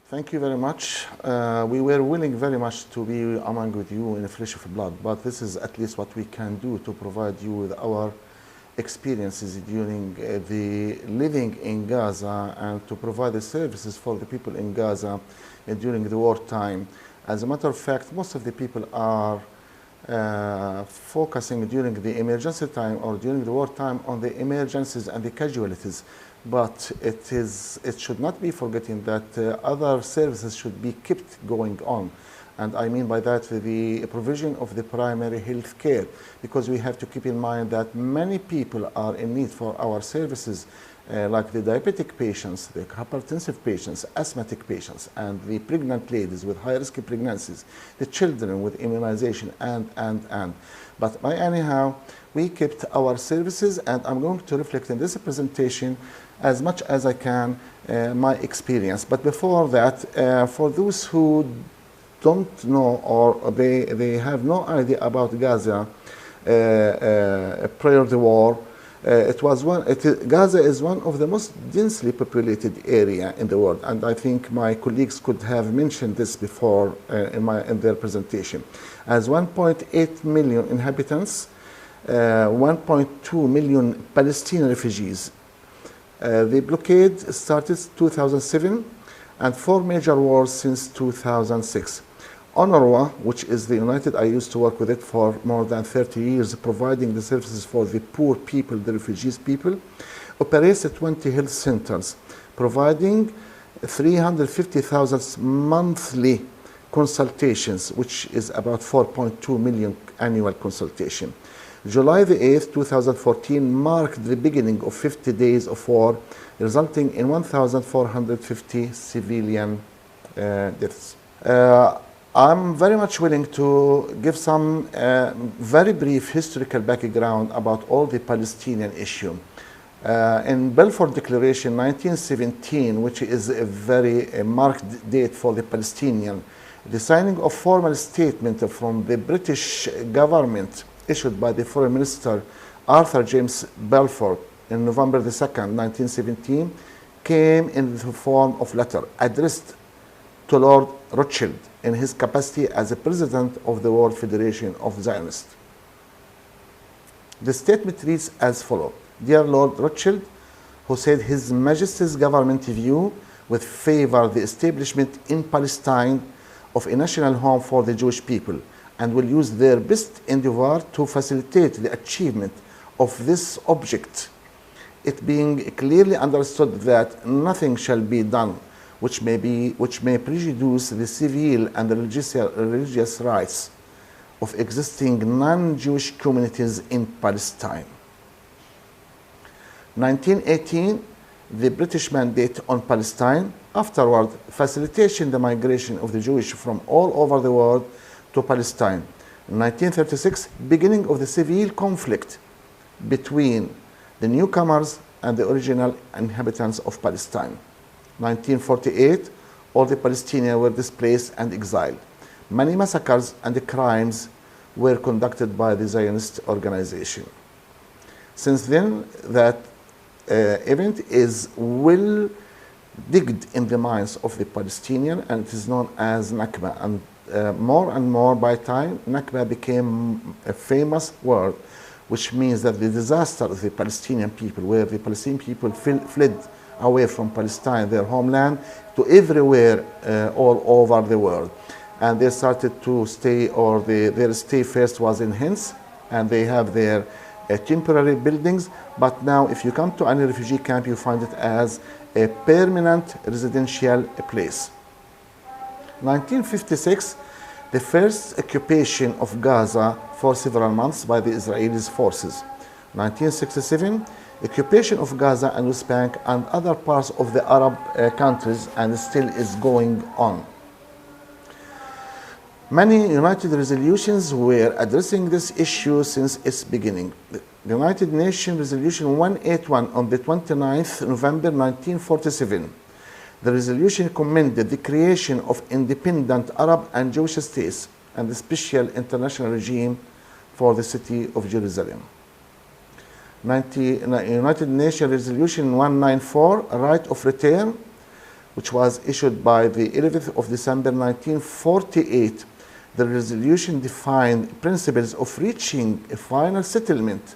Thank you very much. We were willing very much to be among with you in flesh of blood, but this is at least what we can do to provide you with our experiences during the living in Gaza and to provide the services for the people in Gaza during the wartime. As a matter of fact, most of the people are focusing during the emergency time or during the wartime on the emergencies and the casualties. But it should not be forgetting that other services should be kept going on. And I mean by that the provision of the primary health care, because we have to keep in mind that many people are in need for our services, like the diabetic patients, the hypertensive patients, asthmatic patients, and the pregnant ladies with high-risk pregnancies, the children with immunization, and. But by anyhow, we kept our services, and I'm going to reflect in this presentation as much as I can my experience. But before that, for those who don't know or they have no idea about Gaza prior to the war, Gaza is one of the most densely populated area in the world, and I think my colleagues could have mentioned this before in their presentation. As 1.8 million inhabitants, 1.2 million Palestinian refugees. The blockade started 2007 and 4 major wars since 2006. UNRWA, which is the I used to work with it for more than 30 years, providing the services for the poor people, the refugees people, operates at 20 health centers, providing 350,000 monthly consultations, which is about 4.2 million annual consultation. July the 8th, 2014 marked the beginning of 50 days of war, resulting in 1,450 civilian deaths. I'm very much willing to give some very brief historical background about all the Palestinian issue. In Balfour Declaration 1917, which is a very marked date for the Palestinian, the signing of formal statement from the British government issued by the Foreign Minister Arthur James Balfour in November the 2nd, 1917, came in the form of letter addressed to Lord Rothschild in his capacity as a president of the World Federation of Zionists. The statement reads as follows: Dear Lord Rothschild, who said His Majesty's government view with favor the establishment in Palestine of a national home for the Jewish people, and will use their best endeavor to facilitate the achievement of this object, it being clearly understood that nothing shall be done which may prejudice the civil and religious rights of existing non-Jewish communities in Palestine. 1918, the British mandate on Palestine, afterward facilitation the migration of the Jewish from all over the world to Palestine. In 1936, beginning of the civil conflict between the newcomers and the original inhabitants of Palestine. 1948, all the Palestinians were displaced and exiled. Many massacres and crimes were conducted by the Zionist organization. Since then, that event is well digged in the minds of the Palestinian, and it is known as Nakba. And more by time, Nakba became a famous word, which means that the disaster of the Palestinian people, where the Palestinian people fled away from Palestine, their homeland, to everywhere all over the world. And they started to stay, or their stay first was in Hinds, and they have their temporary buildings. But now if you come to any refugee camp, you find it as a permanent residential place. 1956, the first occupation of Gaza for several months by the Israeli forces. 1967, occupation of Gaza and West Bank and other parts of the Arab countries, and still is going on. Many United resolutions were addressing this issue since its beginning. The United Nations Resolution 181 on the 29th November 1947. The resolution commended the creation of independent Arab and Jewish states and the special international regime for the city of Jerusalem. United Nations Resolution 194, right of return, which was issued by the 11th of December 1948, the resolution defined principles of reaching a final settlement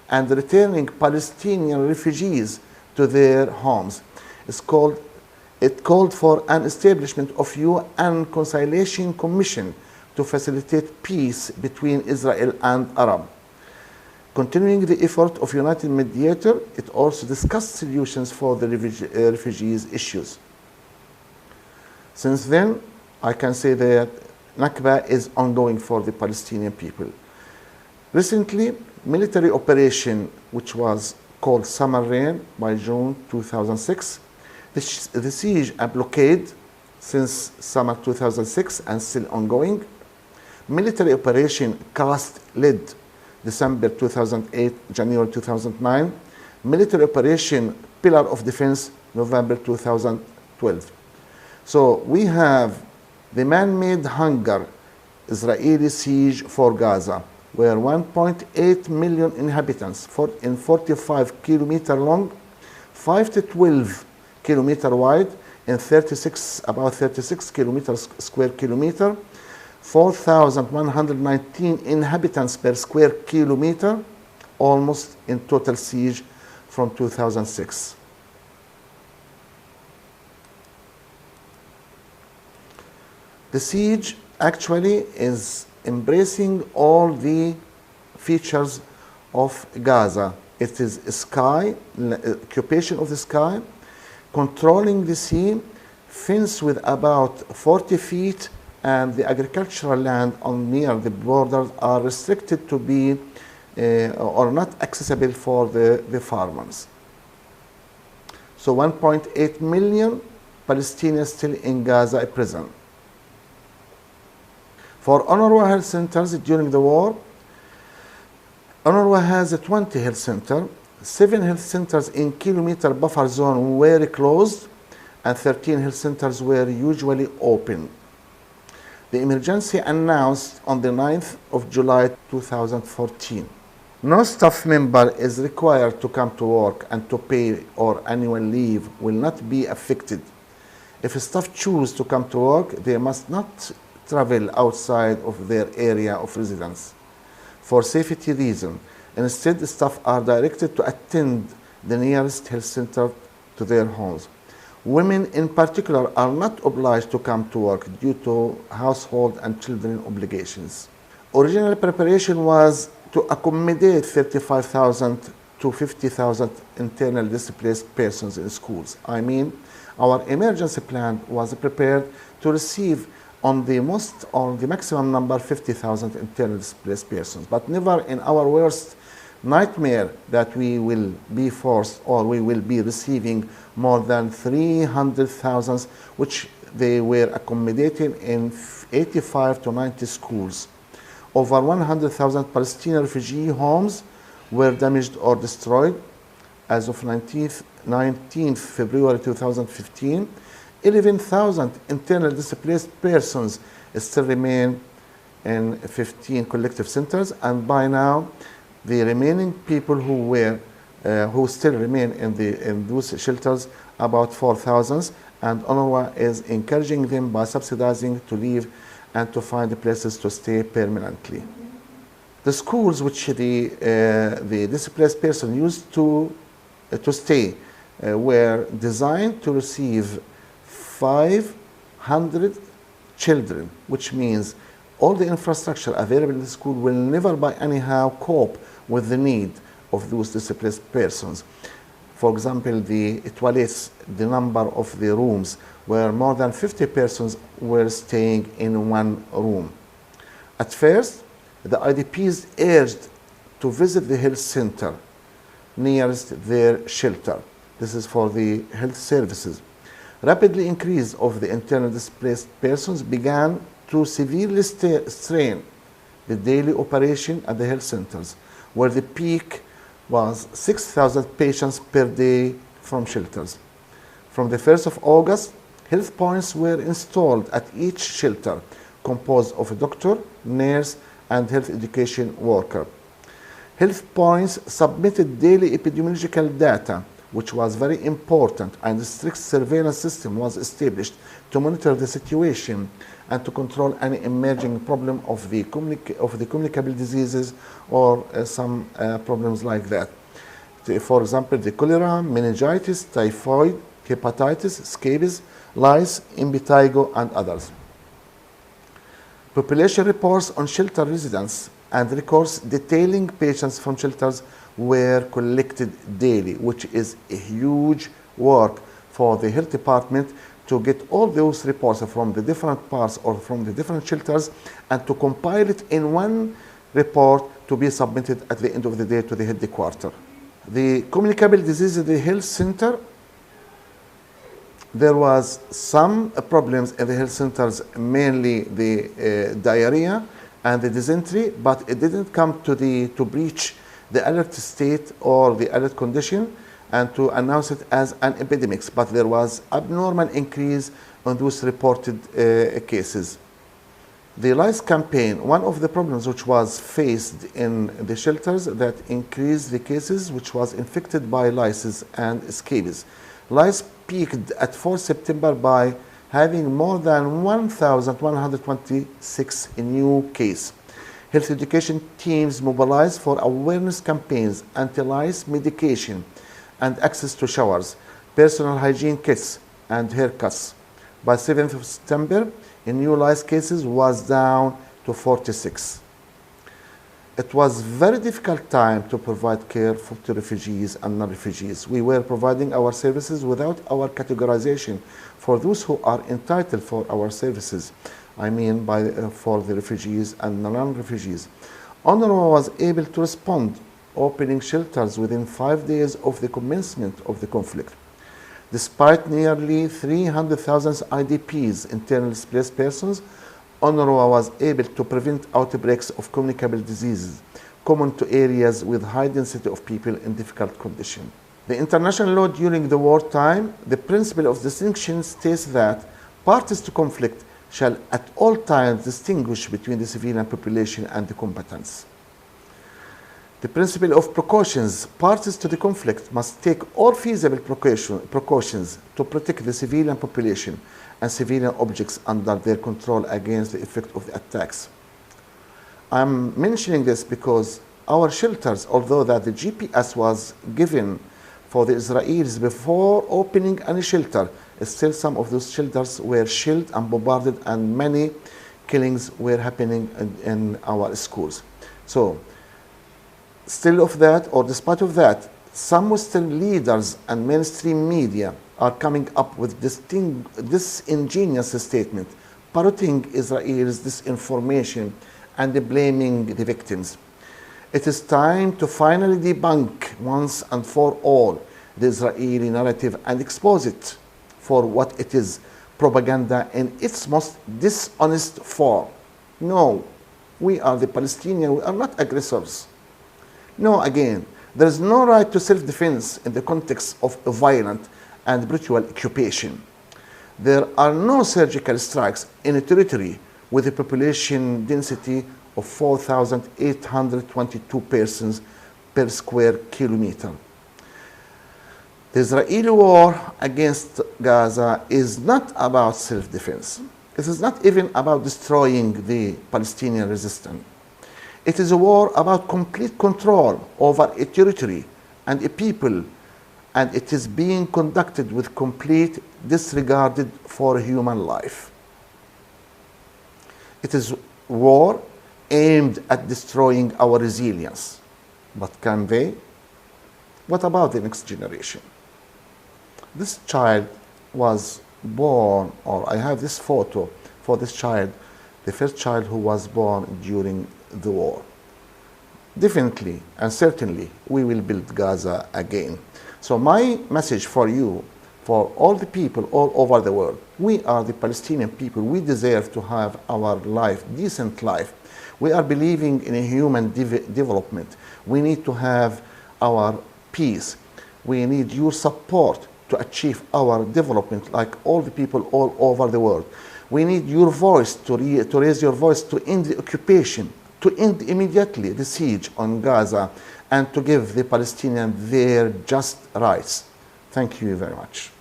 and returning Palestinian refugees to their homes. It called for an establishment of UN Conciliation Commission to facilitate peace between Israel and Arab. Continuing the effort of United Mediator, it also discussed solutions for the refugees issues. Since then, I can say that Nakba is ongoing for the Palestinian people. Recently, military operation, which was called Summer Rain by June 2006, the siege and blockade since summer 2006 and still ongoing. Military operation Cast Led, December 2008, January 2009. Military operation Pillar of Defense, November 2012. So we have the man-made hunger, Israeli siege for Gaza, where 1.8 million inhabitants in 45 kilometer long, 5 to 12 kilometer wide, and about 36 square kilometer, 4,119 inhabitants per square kilometer, almost in total siege from 2006. The siege actually is embracing all the features of Gaza. It is sky, occupation of the sky, controlling the sea, fence with about 40 feet, and the agricultural land near the borders are restricted to be or not accessible for the farmers. So 1.8 million Palestinians still in Gaza at present. For UNRWA health centers during the war, UNRWA has 20 health centers. 7 health centers in kilometer buffer zone were closed, and 13 health centers were usually open. The emergency announced on the 9th of July 2014. No staff member is required to come to work, and to pay or annual leave will not be affected. If staff choose to come to work, they must not travel outside of their area of residence for safety reasons. Instead, staff are directed to attend the nearest health center to their homes. Women in particular are not obliged to come to work due to household and children obligations. Original preparation was to accommodate 35,000 to 50,000 internally displaced persons in schools. I mean, our emergency plan was prepared to receive on the maximum number 50,000 internally displaced persons, but never in our worst nightmare that we will be forced or we will be receiving more than 300,000, which they were accommodating in 85 to 90 schools. Over 100,000 Palestinian refugee homes were damaged or destroyed. As of 19th February 2015, 11,000 internally displaced persons still remain in 15 collective centers, and by now the remaining people who still remain in those shelters, about 4,000, and UNRWA is encouraging them by subsidizing to leave and to find places to stay permanently. The schools which the displaced person used to stay were designed to receive 500 children, which means all the infrastructure available in the school will never by anyhow cope with the need of those displaced persons. For example, the toilets, the number of the rooms, where more than 50 persons were staying in one room. At first, the IDPs urged to visit the health center nearest their shelter. This is for the health services. Rapidly increase of the internally displaced persons began to severely strain the daily operation at the health centers, where the peak was 6,000 patients per day from shelters. From the 1st of August, health points were installed at each shelter, composed of a doctor, nurse, and health education worker. Health points submitted daily epidemiological data which was very important, and a strict surveillance system was established to monitor the situation and to control any emerging problem of the communicable diseases or some problems like that. For example, the cholera, meningitis, typhoid, hepatitis, scabies, lice, impetigo, and others. Population reports on shelter residents and records detailing patients from shelters were collected daily, which is a huge work for the health department to get all those reports from the different parts or from the different shelters and to compile it in one report to be submitted at the end of the day to the headquarters. The communicable disease at the health center, there was some problems in the health centers, mainly the diarrhea and the dysentery, but it didn't come to breach the alert state or the alert condition and to announce it as an epidemic, but there was abnormal increase on those reported cases. The lice campaign, one of the problems which was faced in the shelters that increased the cases which was infected by lice and scabies. Lice peaked at 4 September by having more than 1,126 new cases. Health education teams mobilized for awareness campaigns, anti-lice medication, and access to showers, personal hygiene kits, and haircuts. By 7th of September, in new lice cases was down to 46. It was very difficult time to provide care to refugees and non-refugees. We were providing our services without our categorization for those who are entitled for our services. I mean for the refugees and non-refugees. UNRWA was able to respond, opening shelters within 5 days of the commencement of the conflict. Despite nearly 300,000 IDPs, internally displaced persons, UNRWA was able to prevent outbreaks of communicable diseases common to areas with high density of people in difficult conditions. The international law during the wartime, the principle of distinction states that parties to conflict shall at all times distinguish between the civilian population and the combatants. The principle of precautions, parties to the conflict must take all feasible precautions to protect the civilian population and civilian objects under their control against the effect of the attacks. I'm mentioning this because our shelters, although that the GPS was given for the Israelis before opening any shelter, still some of those shelters were shelled and bombarded and many killings were happening in our schools. So, still of that, or despite of that, some Western leaders and mainstream media are coming up with disingenuous statement, parroting Israel's disinformation and blaming the victims. It is time to finally debunk once and for all the Israeli narrative and expose it for what it is, propaganda in its most dishonest form. No, we are the Palestinians, we are not aggressors. No, again, there is no right to self-defense in the context of a violent and brutal occupation. There are no surgical strikes in a territory with a population density of 4,822 persons per square kilometer. The Israeli war against Gaza is not about self-defense. It is not even about destroying the Palestinian resistance. It is a war about complete control over a territory and a people, and it is being conducted with complete disregard for human life. It is war aimed at destroying our resilience. But can they? What about the next generation? This child was born, or I have this photo for this child, the first child who was born during the war. Definitely and certainly we will build Gaza again. So my message for you, for all the people all over the world, we are the Palestinian people. We deserve to have our life, decent life. We are believing in a human development. We need to have our peace. We need your support to achieve our development like all the people all over the world. We need your voice to raise your voice to end the occupation, to end immediately the siege on Gaza, and to give the Palestinians their just rights. Thank you very much.